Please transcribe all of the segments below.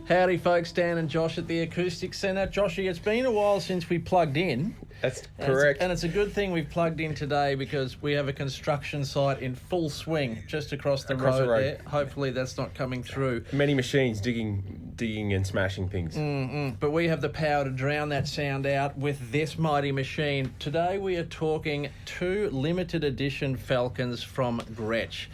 Howdy folks, Dan and Josh at the Acoustic Centre. Joshy, it's been a while since we plugged in. That's correct. And it's a good thing we've plugged in today because we have a construction site in full swing just across the road there. Hopefully that's not coming through. Many machines digging and smashing things. But we have the power to drown that sound out with this mighty machine. Today we are talking two limited edition Falcons from Gretch.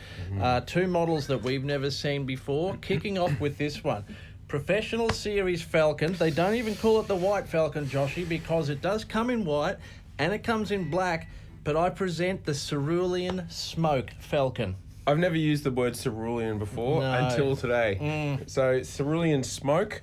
Two models that we've never seen before. Kicking off with this one. Professional Series Falcon. They don't even call it the White Falcon, Joshy, because it does come in white and it comes in black, but I present the Cerulean Smoke Falcon. I've never used the word cerulean before until today. So Cerulean Smoke,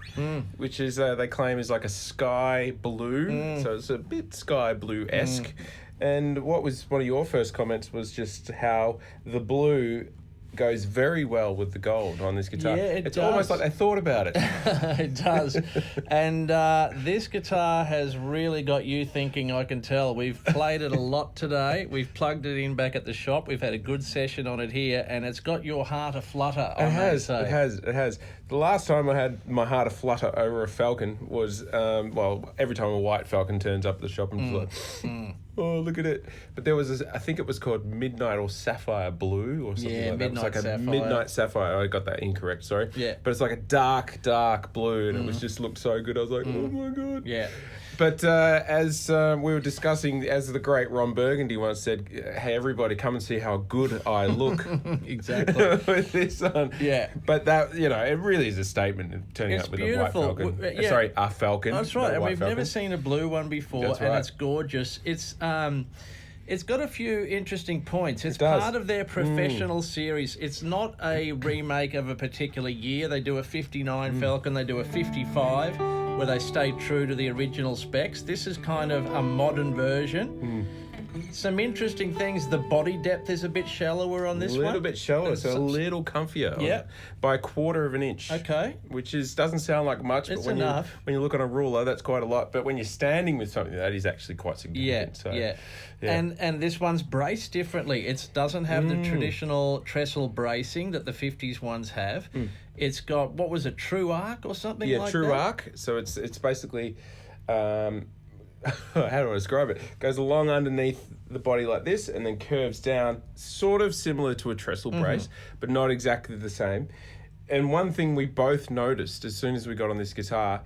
which is they claim is like a sky blue, so it's a bit sky blue-esque. And what was one of your first comments was just how the blue goes very well with the gold on this guitar. Yeah, it's almost like they thought about it. It does. And this guitar has really got you thinking, I can tell. We've played it a lot today. We've plugged it in back at the shop. We've had a good session on it here, and it's got your heart a-flutter. It has. The last time I had my heart a-flutter over a Falcon was, every time a white Falcon turns up at the shop, I'm just like, oh, look at it. But there was I think it was called Midnight or Sapphire Blue or something like that. It was like a Midnight Sapphire. I got that incorrect, sorry. Yeah. But it's like a dark, dark blue, and it was just looked so good. I was like, oh my God. Yeah. But as we were discussing, as the great Ron Burgundy once said, hey, everybody, come and see how good I look. Exactly. With this on. Yeah. But that, it really is a statement of turning up with beautiful. a white Falcon. Yeah. Sorry, a Falcon. That's right. And we've Falcon. never seen a blue one before. That's right. And it's gorgeous. It's got a few interesting points. It's does. part of their professional series. It's not a remake of a particular year. They do a 59 Falcon, they do a 55, where they stay true to the original specs. This is kind of a modern version. Some interesting things. The body depth is a bit shallower on this one. A little bit shallower, so a little comfier. Yeah. By a quarter of an inch. Okay. Which doesn't sound like much, It's but enough. when you look on a ruler, that's quite a lot. But when you're standing with something, that is actually quite significant. Yeah. And this one's braced differently. It doesn't have the traditional trestle bracing that the 50s ones have. It's got, what was it, true arc or something like that? Yeah, true arc. So it's basically, how do I describe it? Goes along underneath the body like this and then curves down, sort of similar to a trestle brace, but not exactly the same. And one thing we both noticed as soon as we got on this guitar,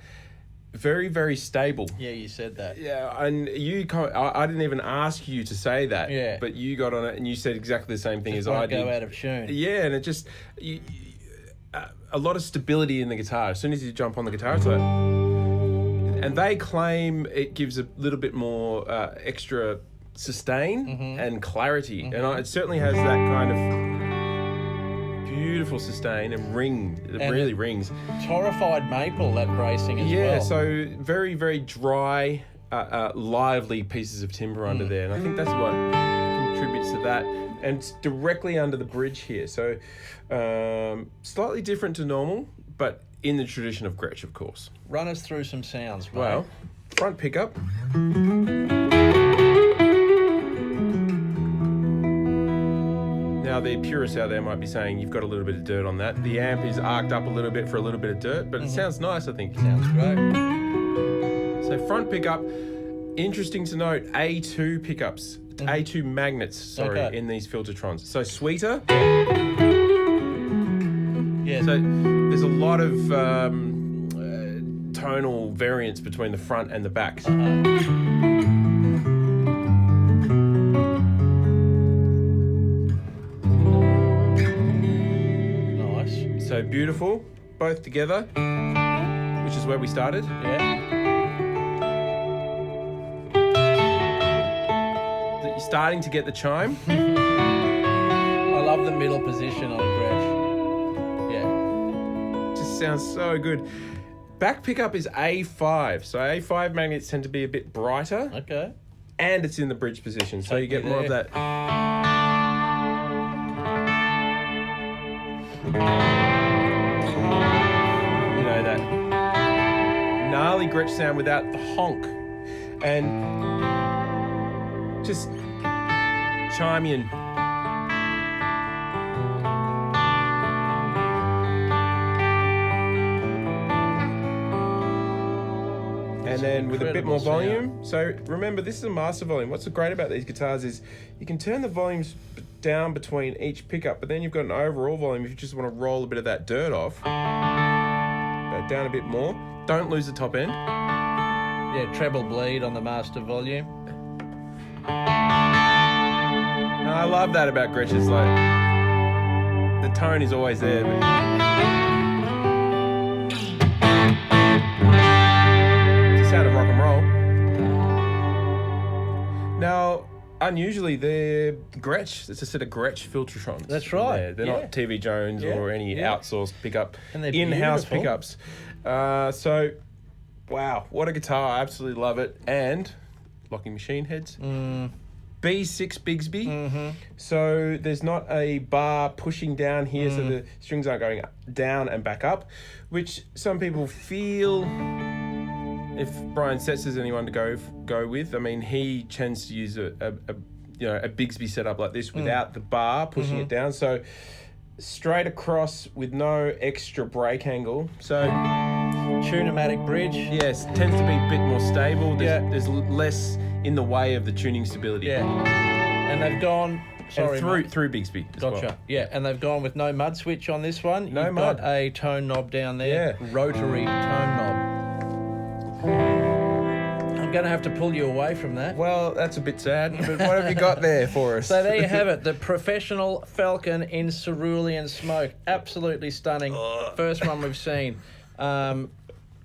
very, very stable. Yeah, you said that. Yeah, and I didn't even ask you to say that. Yeah. But you got on it and you said exactly the same thing Just as I won't did. go out of tune. Yeah, and it just a lot of stability in the guitar. As soon as you jump on the guitar, it's like, and they claim it gives a little bit more extra sustain and clarity, and it certainly has that kind of beautiful sustain and ring. It really rings. Torrified maple, that bracing as well. Yeah, so very, very dry, lively pieces of timber under there, and I think that's what contributes to that. And it's directly under the bridge here, so slightly different to normal, but in the tradition of Gretch, of course. Run us through some sounds, mate. Well, front pickup. Now, the purists out there might be saying you've got a little bit of dirt on that. The amp is arced up a little bit for a little bit of dirt, but it sounds nice, I think. Sounds great. So front pickup, interesting to note, A2 pickups, A2 magnets, in these Filtertrons. So sweeter. Yeah. So there's a lot of tonal variance between the front and the back. Nice. So beautiful, both together, which is where we started. Yeah. You're starting to get the chime. I love the middle position on Gretch. Yeah. Just sounds so good. Back pickup is A5, so A5 magnets tend to be a bit brighter. Okay. and it's in the bridge position, so you get more of that. You know, that gnarly Gretsch sound without the honk, and just chime in. And then with a bit more volume. So remember, this is a master volume. What's so great about these guitars is you can turn the volumes down between each pickup, but then you've got an overall volume if you just want to roll a bit of that dirt off. Go down a bit more. Don't lose the top end. Yeah, treble bleed on the master volume. And I love that about Gretsch. It's like the tone is always there. But sound of rock and roll. Now, unusually, they're Gretsch. It's a set of Gretsch Filtertrons. That's right. They're not TV Jones or any outsourced pickup. And they're in-house beautiful. pickups. So, wow, what a guitar. I absolutely love it. And locking machine heads. B6 Bigsby. So there's not a bar pushing down here, so the strings aren't going down and back up, which some people feel... If Brian Setz is anyone to go with, I mean, he tends to use a Bigsby setup like this without the bar pushing it down. So straight across with no extra break angle. So Tune-o-matic bridge. yes, tends to be a bit more stable. There's less in the way of the tuning stability. Yeah. And they've gone... Sorry, and through Bigsby as Gotcha. well. Yeah, and they've gone with no mud switch on this one. No You've mud. got a tone knob down there. Yeah. Rotary tone knob. I'm going to have to pull you away from that. Well, that's a bit sad, but what have you got there for us? So there you have it, the professional Falcon in cerulean smoke. Absolutely stunning. First one we've seen.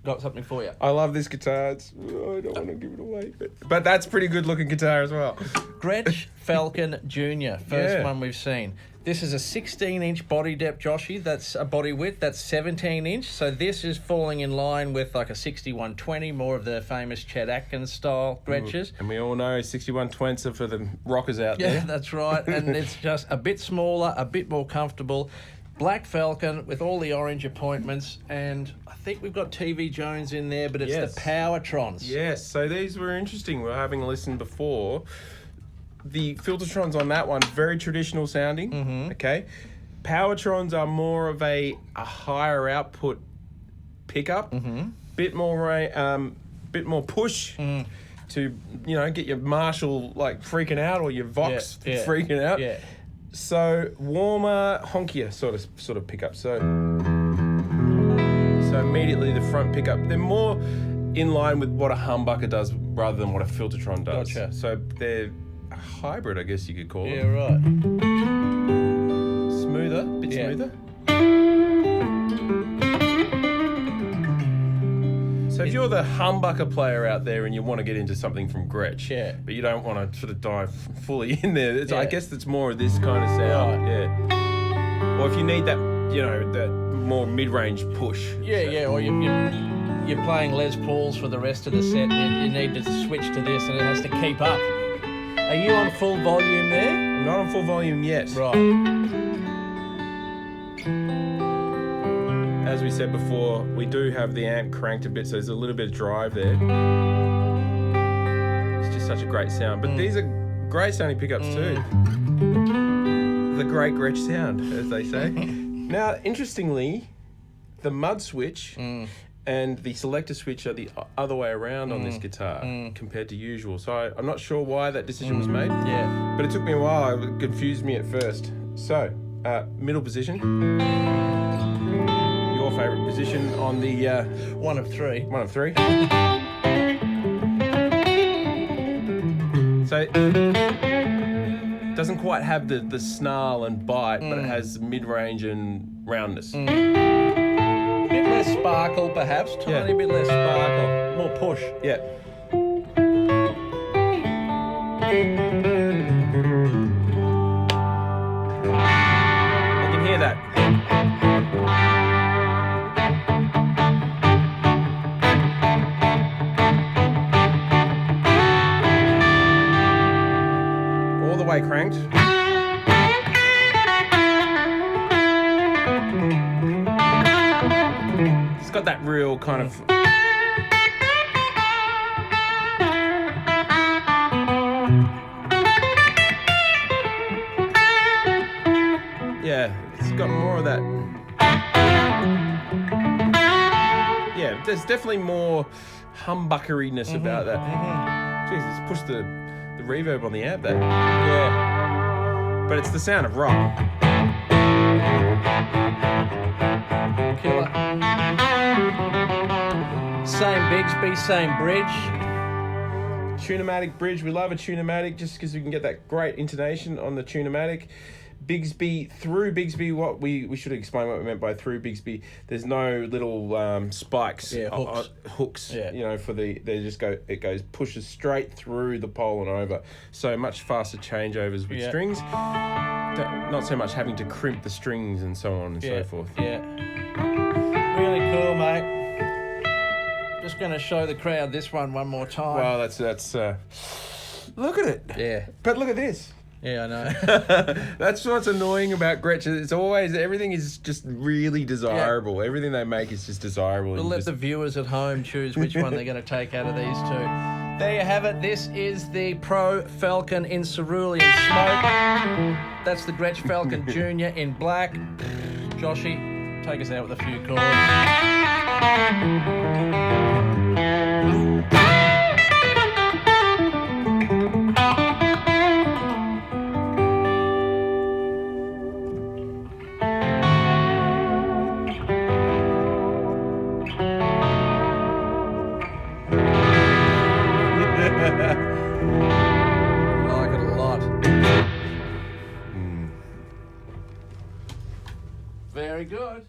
Got something for you. I love this guitar. I don't want to give it away, but that's pretty good looking guitar as well. Gretsch Falcon Jr. First Yeah. one we've seen. This is a 16-inch body depth, Joshy. That's a body width. That's 17-inch. So this is falling in line with like a 6120, more of the famous Chet Atkins style Gretches. And we all know 6120s are for the rockers out Yeah, there. that's right. And it's just a bit smaller, a bit more comfortable. Black Falcon with all the orange appointments, and I think we've got TV Jones in there, but it's Yes. the Powertrons. Yes, so these were interesting. We were having a listen before. The Filtertrons on that one, very traditional sounding. Okay. Powertrons are more of a higher output pickup. Bit more push to, get your Marshall like freaking out or your Vox freaking out. Yeah. So warmer, honkier sort of pickup. So immediately the front pickup, they're more in line with what a humbucker does rather than what a Filtertron does. Gotcha. So they're a hybrid, I guess you could call Yeah, it. right. Smoother, bit Yeah. smoother. So if you're the humbucker player out there and you want to get into something from Gretsch, but you don't want to sort of dive fully in there, I guess it's more of this kind of sound. Right. Yeah. Or if you need that, that more mid-range push. Yeah, or you're playing Les Pauls for the rest of the set, and you need to switch to this, and it has to keep up. Are you on full volume there? I'm not on full volume yet. Right. As we said before, we do have the amp cranked a bit, so there's a little bit of drive there. It's just such a great sound. But these are great sounding pickups too. The great Gretsch sound, as they say. Now, interestingly, the mud switch and the selector switch are the other way around on this guitar compared to usual. So I'm not sure why that decision was made. Yeah. But it took me a while. It confused me at first. So, middle position. Your favourite position on the... One of three. One of three. So doesn't quite have the snarl and bite, but it has mid-range and roundness. Bit less sparkle, perhaps. Tiny bit less sparkle. More push. Yeah. I can hear that. cranked. It's got that real kind of... Yeah, it's got more of that. Yeah, there's definitely more humbuckeriness about that. Jesus, push the reverb on the amp there. Yeah. But it's the sound of rock. Killer. Same Bigsby, same bridge. Tunematic bridge. We love a tunematic just because we can get that great intonation on the tunematic. Bigsby, through Bigsby, what we should explain what we meant by through Bigsby. There's no little spikes, hooks. Yeah. You know, it goes pushes straight through the pole and over. So much faster changeovers with strings. Not so much having to crimp the strings and so on and so forth. Yeah. Really cool, mate. Just going to show the crowd this one more time. Well, that's look at it. Yeah. But look at this. Yeah, I know. That's what's annoying about Gretsch. It's always, everything is just really desirable. Yeah. Everything they make is just desirable. We'll let the viewers at home choose which one they're going to take out of these two. There you have it. This is the Pro Falcon in Cerulean Smoke. That's the Gretsch Falcon Jr in black. Joshy, take us out with a few chords. I like it a lot. Very good.